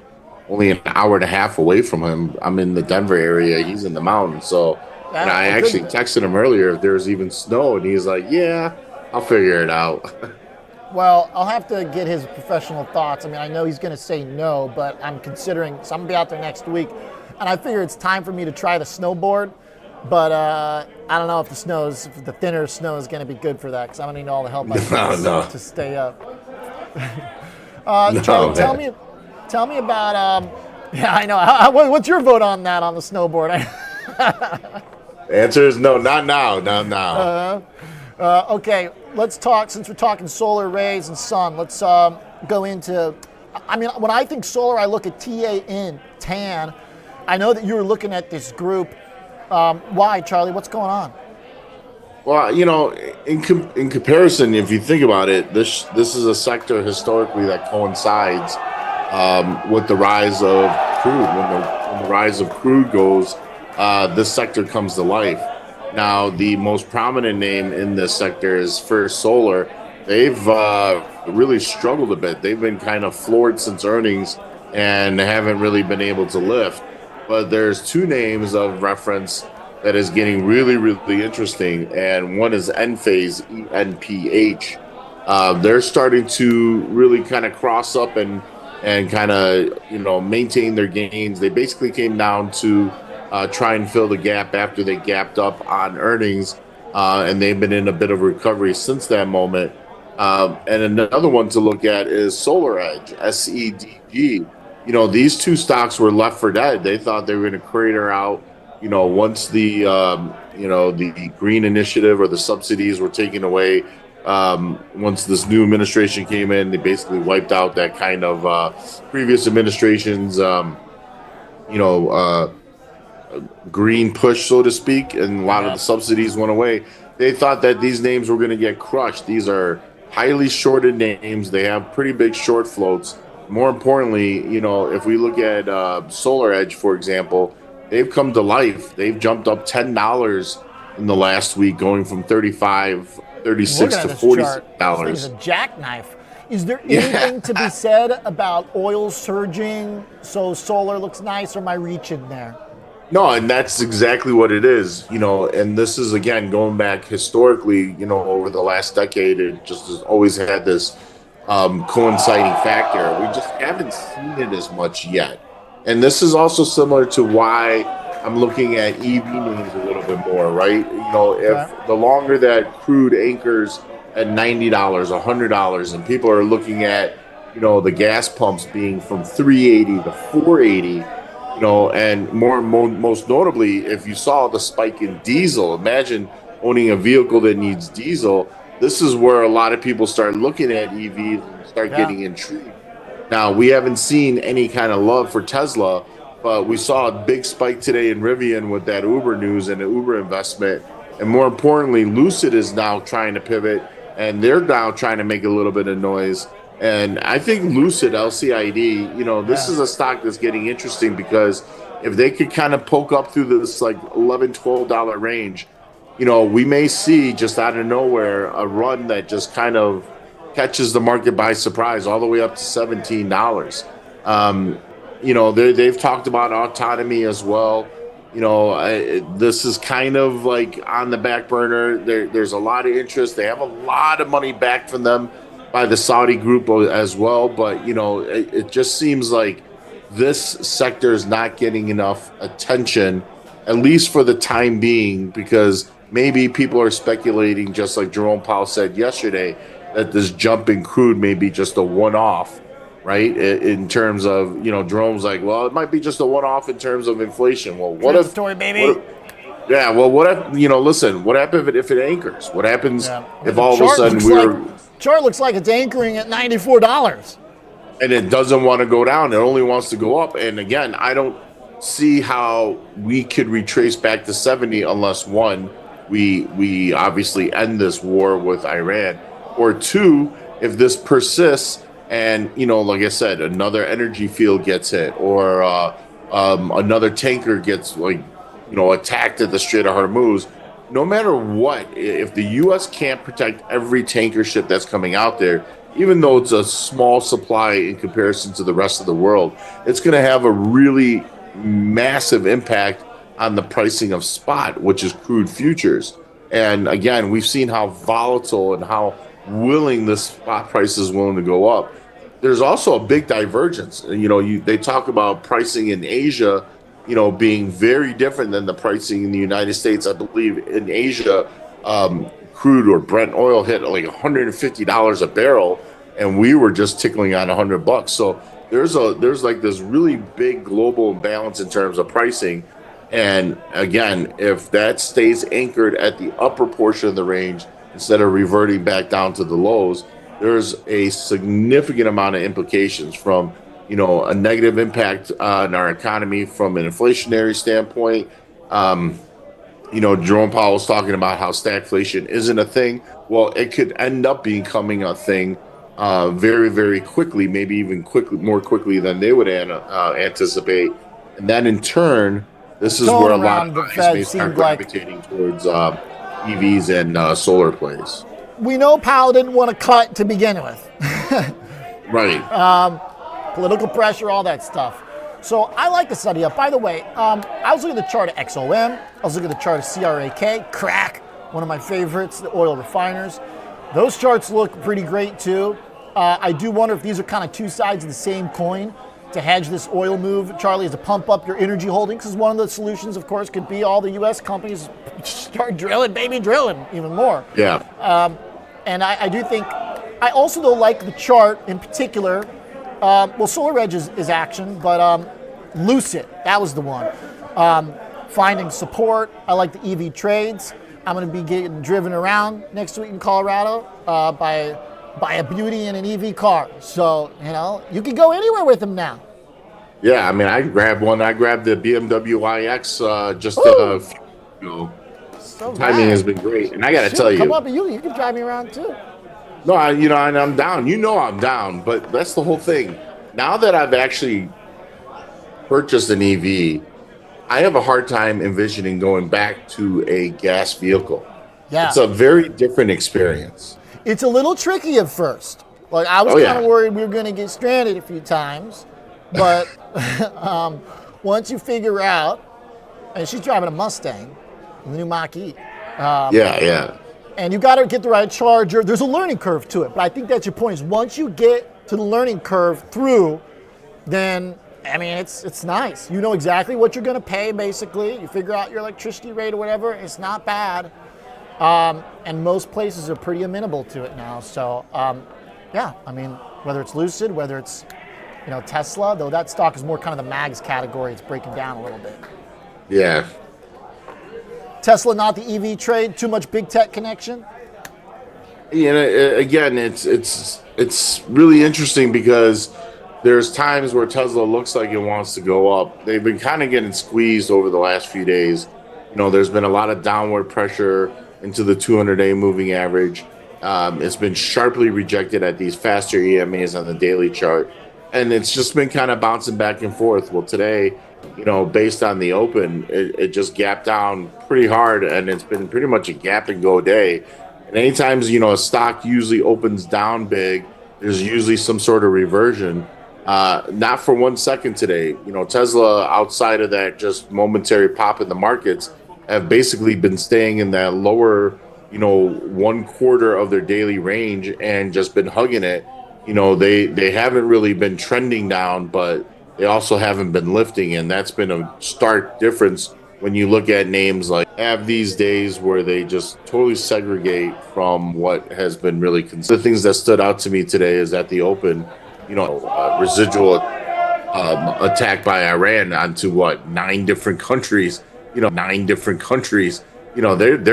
an hour and a half away from him. I'm in the Denver area. He's in the mountains, so. And I actually texted him earlier if there's even snow, and he's like, yeah, I'll figure it out. Well, I'll have to get his professional thoughts. I mean, I know he's going to say no, but I'm considering, so I'm going to be out there next week, and I figure it's time for me to try the snowboard, but I don't know if the thinner snow is going to be good for that, because I'm going to need all the help I can to stay up. Charlie, tell me about, yeah, I know. What's your vote on that, on the snowboard? The answer is no, not now. Okay, let's talk, since we're talking solar arrays and sun, let's go into, I mean, when I think solar, I look at TAN. I know that you were looking at this group. Why, Charlie? What's going on? Well, you know, in comparison, if you think about it, this is a sector historically that coincides with the rise of crude. When the rise of crude goes, this sector comes to life. Now, the most prominent name in this sector is First Solar. They've really struggled a bit. They've been kind of floored since earnings and haven't really been able to lift. But there's 2 names of reference that is getting really, really interesting, and one is Enphase, ENPH. They're starting to really kind of cross up and kind of, you know, maintain their gains. They basically came down to try and fill the gap after they gapped up on earnings, and they've been in a bit of recovery since that moment. And another one to look at is Solar Edge, SEDG. These two stocks were left for dead. They thought they were going to crater out, once the green initiative or the subsidies were taken away. Once this new administration came in, they basically wiped out that kind of previous administration's, green push, so to speak, and a lot of the subsidies went away. They thought that these names were going to get crushed. These are highly shorted names. They have pretty big short floats. More importantly, if we look at Solar Edge, for example, they've come to life. They've jumped up $10 in the last week, going from $36 to $46. This is a jackknife. Is there anything to be said about oil surging so solar looks nice, or am I reaching there? No, and that's exactly what it is, and this is, again, going back historically, over the last decade, it just has always had this coinciding factor. We just haven't seen it as much yet. And this is also similar to why I'm looking at EV names a little bit more, right? If the longer that crude anchors at $90, $100, and people are looking at, the gas pumps being from 380 to 480, and most notably, if you saw the spike in diesel, imagine owning a vehicle that needs diesel. This is where a lot of people start looking at EVs and start getting intrigued. Now, we haven't seen any kind of love for Tesla, but we saw a big spike today in Rivian with that Uber news and the Uber investment. And more importantly, Lucid is now trying to pivot, and they're now trying to make a little bit of noise. And I think Lucid, LCID, this is a stock that's getting interesting, because if they could kind of poke up through this like $11, $12 range, we may see just out of nowhere a run that just kind of catches the market by surprise all the way up to $17. They've talked about autonomy as well. This is kind of like on the back burner. There's a lot of interest. They have a lot of money back from them by the Saudi group as well. But, it just seems like this sector is not getting enough attention, at least for the time being, because maybe people are speculating, just like Jerome Powell said yesterday, that this jump in crude may be just a one-off, right? In terms of, Jerome's like, well, it might be just a one-off in terms of inflation. Well, what if... story, baby. What if, listen, what happens if it anchors? What happens if all of a sudden chart looks like it's anchoring at $94. And it doesn't want to go down. It only wants to go up. And again, I don't see how we could retrace back to 70 unless, one, we obviously end this war with Iran, or two, if this persists and, like I said, another energy field gets hit, or another tanker gets attacked at the Strait of Hormuz. No matter what, if the U.S. can't protect every tanker ship that's coming out there, even though it's a small supply in comparison to the rest of the world, it's going to have a really massive impact on the pricing of spot, which is crude futures. And again, we've seen how volatile and how willing the spot price is willing to go up. There's also a big divergence. They talk about pricing in Asia, being very different than the pricing in the United States. I believe in Asia, crude or Brent oil hit like $150 a barrel, and we were just tickling on $100. So there's like this really big global imbalance in terms of pricing. And again, if that stays anchored at the upper portion of the range instead of reverting back down to the lows, there's a significant amount of implications from, a negative impact on our economy from an inflationary standpoint. Jerome Powell was talking about how stagflation isn't a thing. Well, it could end up becoming a thing very, very quickly, maybe even more quickly than they would anticipate. And then in turn, this is where a lot of guys may start gravitating towards EVs and solar plays. We know Powell didn't want to cut to begin with. Right. Political pressure, all that stuff. So I like the study up. By the way, I was looking at the chart of XOM. I was looking at the chart of CRAK, one of my favorites, the oil refiners. Those charts look pretty great too. I do wonder if these are kind of two sides of the same coin to hedge this oil move, Charlie, is to pump up your energy holdings. Because one of the solutions, of course, could be all the U.S. companies start drilling even more. Yeah. And I do think I also, though, like the chart in particular. Well, Solar Edge is action, but Lucid, that was the one. Finding support. I like the EV trades. I'm going to be getting driven around next week in Colorado by a beauty in an EV car. So, you can go anywhere with them now. Yeah, I mean, I grabbed one. I grabbed the BMW iX just a few weeks ago. So Timing has been great, and I got to tell you, come up, you can drive me around too. no, and I'm down. I'm down, but that's the whole thing. Now that I've actually purchased an EV, I have a hard time envisioning going back to a gas vehicle. Yeah, it's a very different experience. It's a little tricky at first. Like I was kind of worried we were going to get stranded a few times, but once you figure out, and she's driving a Mustang, the new Mach-E. Yeah. And you got to get the right charger. There's a learning curve to it, but I think that's your point. Is once you get to the learning curve through, then I mean it's nice. You know exactly what you're going to pay. Basically, you figure out your electricity rate or whatever. It's not bad, and most places are pretty amenable to it now. So yeah, I mean whether it's Lucid, whether it's Tesla, though that stock is more kind of the mags category. It's breaking down a little bit. Yeah. Tesla, not the EV trade. Too much big tech connection. Again, it's really interesting because there's times where Tesla looks like it wants to go up. They've been kind of getting squeezed over the last few days. There's been a lot of downward pressure into the 200-day moving average. It's been sharply rejected at these faster EMAs on the daily chart, and it's just been kind of bouncing back and forth. Well, today, based on the open, it just gapped down pretty hard, and it's been pretty much a gap and go day. And anytime, a stock usually opens down big, there's usually some sort of reversion. Not for 1 second today. Tesla, outside of that just momentary pop in the markets, have basically been staying in that lower, 1/4 of their daily range and just been hugging it. They haven't really been trending down, but they also haven't been lifting, and that's been a stark difference when you look at names like have these days where they just totally segregate from what has been really the things that stood out to me today is at the open, residual attack by Iran onto 9 different countries, they're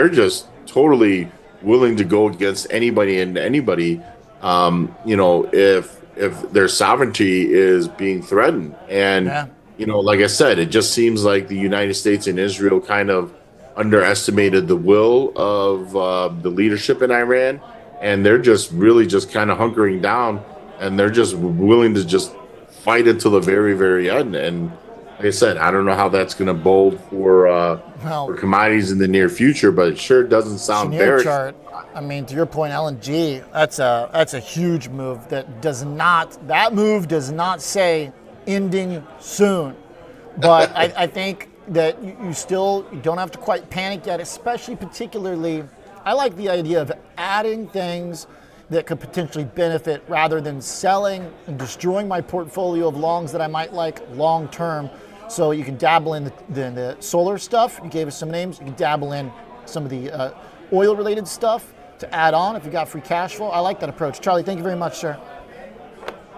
just totally willing to go against anybody and anybody, if their sovereignty is being threatened. And, like I said, it just seems like the United States and Israel kind of underestimated the will of the leadership in Iran. And they're just really just kind of hunkering down, and they're just willing to just fight until the very, very end. And like I said, I don't know how that's going to bode for commodities in the near future, but it sure doesn't sound bearish. Chart. I mean, to your point, LNG, that's a huge move that move does not say ending soon. But I think that you don't have to quite panic yet, especially particularly, I like the idea of adding things that could potentially benefit rather than selling and destroying my portfolio of longs that I might like long term. So you can dabble in the solar stuff. You gave us some names. You can dabble in some of the oil related stuff to add on if you got free cash flow. I like that approach. Charlie, thank you very much, sir.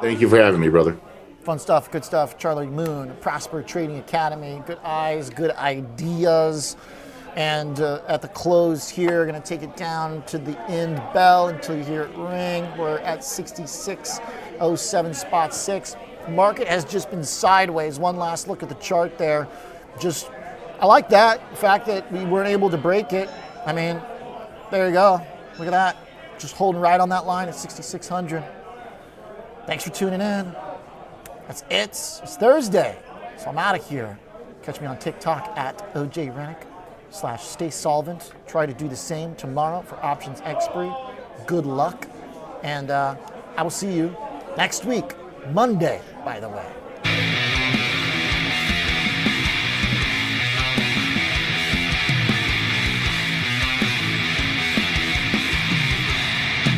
Thank you for having me, brother. Fun stuff, good stuff. Charlie Moon, Prosper Trading Academy, good eyes, good ideas. And at the close here, going to take it down to the end bell until you hear it ring. We're at 66.07 spot 6. Market has just been sideways. One last look at the chart there. I like that. The fact that we weren't able to break it. I mean, there you go. Look at that. Just holding right on that line at 6,600. Thanks for tuning in. That's it. It's Thursday, so I'm out of here. Catch me on TikTok at ojrennick/stay solvent. Try to do the same tomorrow for options expiry. Good luck. And I will see you next week, Monday, by the way.